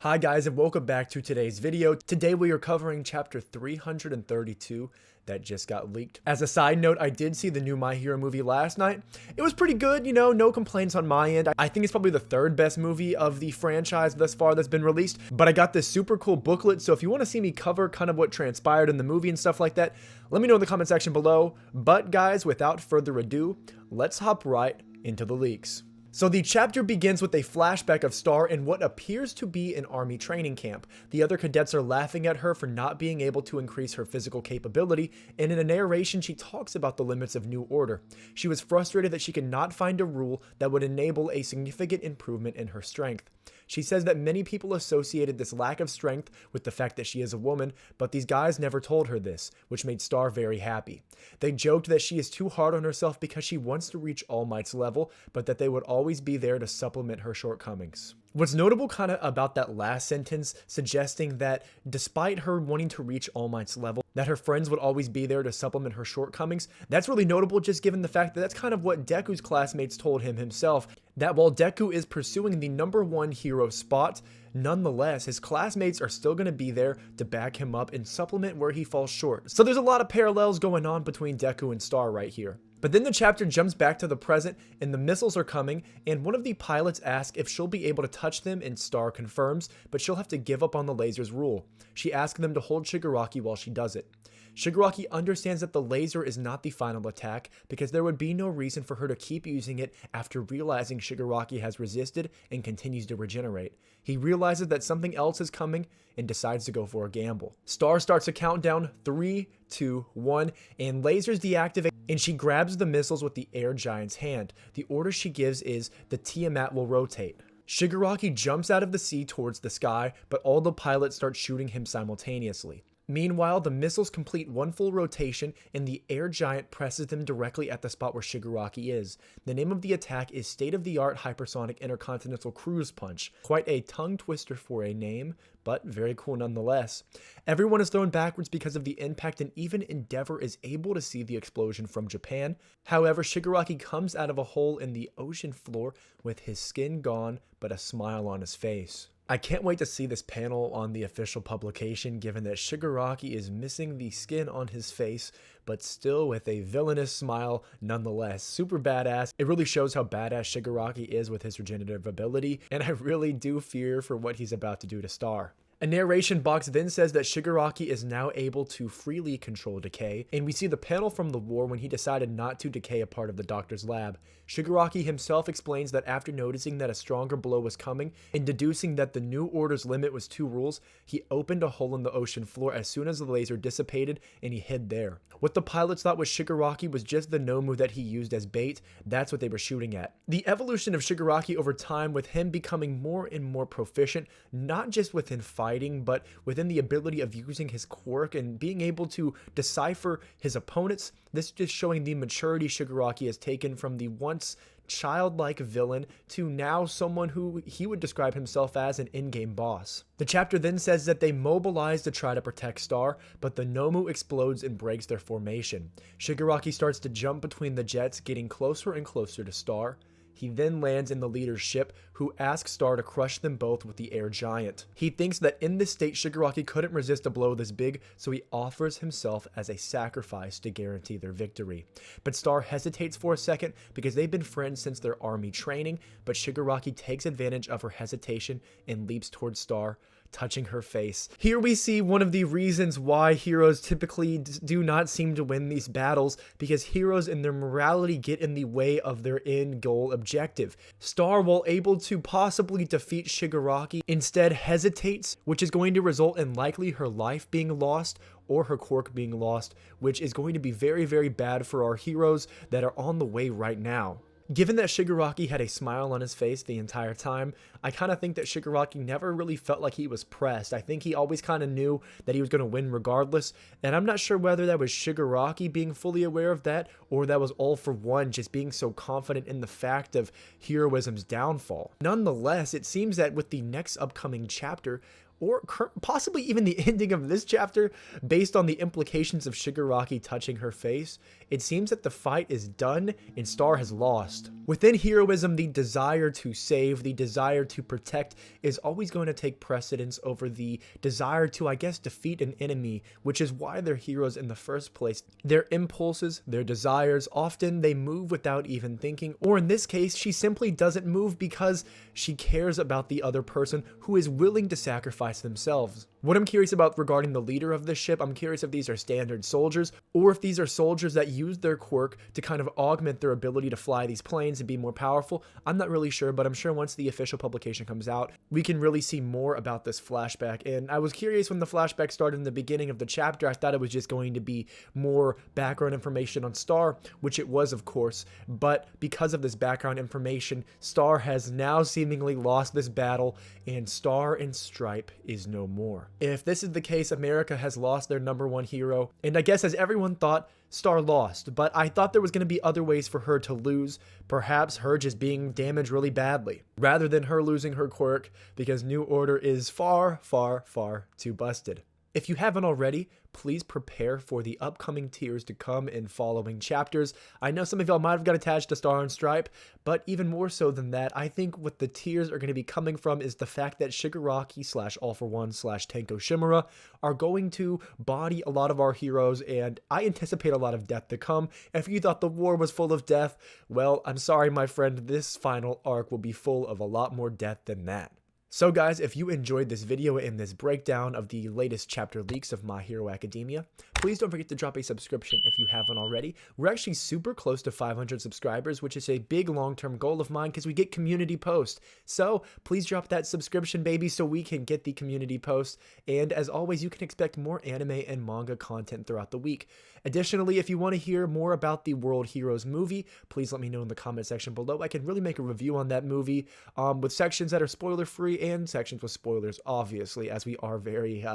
Hi guys, and welcome back to today's video. Today we are covering chapter 332 that just got leaked. As a side note, I did see the new My Hero movie last night. It was pretty good, no complaints on my end. I think it's probably the third best movie of the franchise thus far that's been released, but I got this super cool booklet, so if you want to see me cover kind of what transpired in the movie and stuff like that, let me know in the comment section below. But guys, without further ado, let's hop right into the leaks. So the chapter begins with a flashback of Star in what appears to be an army training camp. The other cadets are laughing at her for not being able to increase her physical capability, and in a narration she talks about the limits of New Order. She was frustrated that she could not find a rule that would enable a significant improvement in her strength. She says that many people associated this lack of strength with the fact that she is a woman, but these guys never told her this, which made Star very happy. They joked that she is too hard on herself because she wants to reach All Might's level, but that they would always be there to supplement her shortcomings. What's notable kind of about that last sentence, suggesting that despite her wanting to reach All Might's level, that her friends would always be there to supplement her shortcomings, that's really notable just given the fact that that's kind of what Deku's classmates told him himself, that while Deku is pursuing the #1 hero spot, nonetheless, his classmates are still going to be there to back him up and supplement where he falls short. So there's a lot of parallels going on between Deku and Star right here. But then the chapter jumps back to the present and the missiles are coming, and one of the pilots asks if she'll be able to touch them, and Star confirms, but she'll have to give up on the laser's rule. She asks them to hold Shigaraki while she does it. Shigaraki understands that the laser is not the final attack because there would be no reason for her to keep using it after realizing Shigaraki has resisted and continues to regenerate. He realizes that something else is coming and decides to go for a gamble. Star starts a countdown, 3, 2, 1, and lasers deactivate, and she grabs the missiles with the air giant's hand. The order she gives is the Tiamat will rotate. Shigaraki jumps out of the sea towards the sky, but all the pilots start shooting him simultaneously. Meanwhile, the missiles complete one full rotation and the air giant presses them directly at the spot where Shigaraki is. The name of the attack is State-of-the-Art Hypersonic Intercontinental Cruise Punch. Quite a tongue twister for a name, but very cool nonetheless. Everyone is thrown backwards because of the impact, and even Endeavor is able to see the explosion from Japan. However, Shigaraki comes out of a hole in the ocean floor with his skin gone but a smile on his face. I can't wait to see this panel on the official publication, given that Shigaraki is missing the skin on his face, but still with a villainous smile nonetheless. Super badass. It really shows how badass Shigaraki is with his regenerative ability, and I really do fear for what he's about to do to Star. A narration box then says that Shigaraki is now able to freely control decay, and we see the panel from the war when he decided not to decay a part of the doctor's lab. Shigaraki himself explains that after noticing that a stronger blow was coming and deducing that the new order's limit was 2 rules, he opened a hole in the ocean floor as soon as the laser dissipated and he hid there. What the pilots thought was Shigaraki was just the Nomu that he used as bait. That's what they were shooting at. The evolution of Shigaraki over time, with him becoming more and more proficient, not just within fighting, but within the ability of using his quirk and being able to decipher his opponents. This is just showing the maturity Shigaraki has taken from the once childlike villain to now someone who he would describe himself as an in-game boss. The chapter then says that they mobilize to try to protect Star, but the Nomu explodes and breaks their formation. Shigaraki starts to jump between the jets, getting closer and closer to Star. He then lands in the leader's ship, who asks Star to crush them both with the air giant. He thinks that in this state Shigaraki couldn't resist a blow this big, so he offers himself as a sacrifice to guarantee their victory. But Star hesitates for a second because they've been friends since their army training, but Shigaraki takes advantage of her hesitation and leaps towards Star, touching her face. Here we see one of the reasons why heroes typically do not seem to win these battles, because heroes and their morality get in the way of their end goal objective. Star, while able to possibly defeat Shigaraki, instead hesitates, which is going to result in likely her life being lost or her quirk being lost, which is going to be very, very bad for our heroes that are on the way right now. Given that Shigaraki had a smile on his face the entire time, I kind of think that Shigaraki never really felt like he was pressed. I think he always kind of knew that he was going to win regardless, and I'm not sure whether that was Shigaraki being fully aware of that, or that was All For One just being so confident in the fact of heroism's downfall. Nonetheless, it seems that with the next upcoming chapter, or possibly even the ending of this chapter, based on the implications of Shigaraki touching her face, it seems that the fight is done and Star has lost. Within heroism, the desire to save, the desire to protect is always going to take precedence over the desire to, I guess, defeat an enemy, which is why they're heroes in the first place. Their impulses, their desires, often they move without even thinking, or in this case, she simply doesn't move because she cares about the other person who is willing to sacrifice themselves. What I'm curious about regarding the leader of this ship, I'm curious if these are standard soldiers, or if these are soldiers that use their quirk to kind of augment their ability to fly these planes and be more powerful. I'm not really sure, but I'm sure once the official publication comes out, we can really see more about this flashback. And I was curious when the flashback started in the beginning of the chapter. I thought it was just going to be more background information on Star, which it was, of course, but because of this background information, Star has now seemingly lost this battle, and Star and Stripe is no more. If this is the case, America has lost their #1 hero, and I guess as everyone thought, Star lost, but I thought there was going to be other ways for her to lose, perhaps her just being damaged really badly, rather than her losing her quirk, because New Order is far, far, far too busted. If you haven't already, please prepare for the upcoming tiers to come in following chapters. I know some of y'all might have got attached to Star and Stripe, but even more so than that, I think what the tiers are going to be coming from is the fact that Shigaraki / All For One / Tenko Shimura are going to body a lot of our heroes, and I anticipate a lot of death to come. If you thought the war was full of death, well, I'm sorry, my friend, this final arc will be full of a lot more death than that. So guys, if you enjoyed this video and this breakdown of the latest chapter leaks of My Hero Academia, please don't forget to drop a subscription if you haven't already. We're actually super close to 500 subscribers, which is a big long-term goal of mine because we get community posts. So please drop that subscription, baby, so we can get the community posts. And as always, you can expect more anime and manga content throughout the week. Additionally, if you want to hear more about the World Heroes movie, please let me know in the comment section below. I can really make a review on that movie with sections that are spoiler-free and sections with spoilers, obviously, as we are very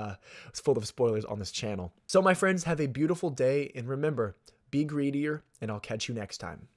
full of spoilers on this channel. So my friends, have a beautiful day, and remember, be greedier, and I'll catch you next time.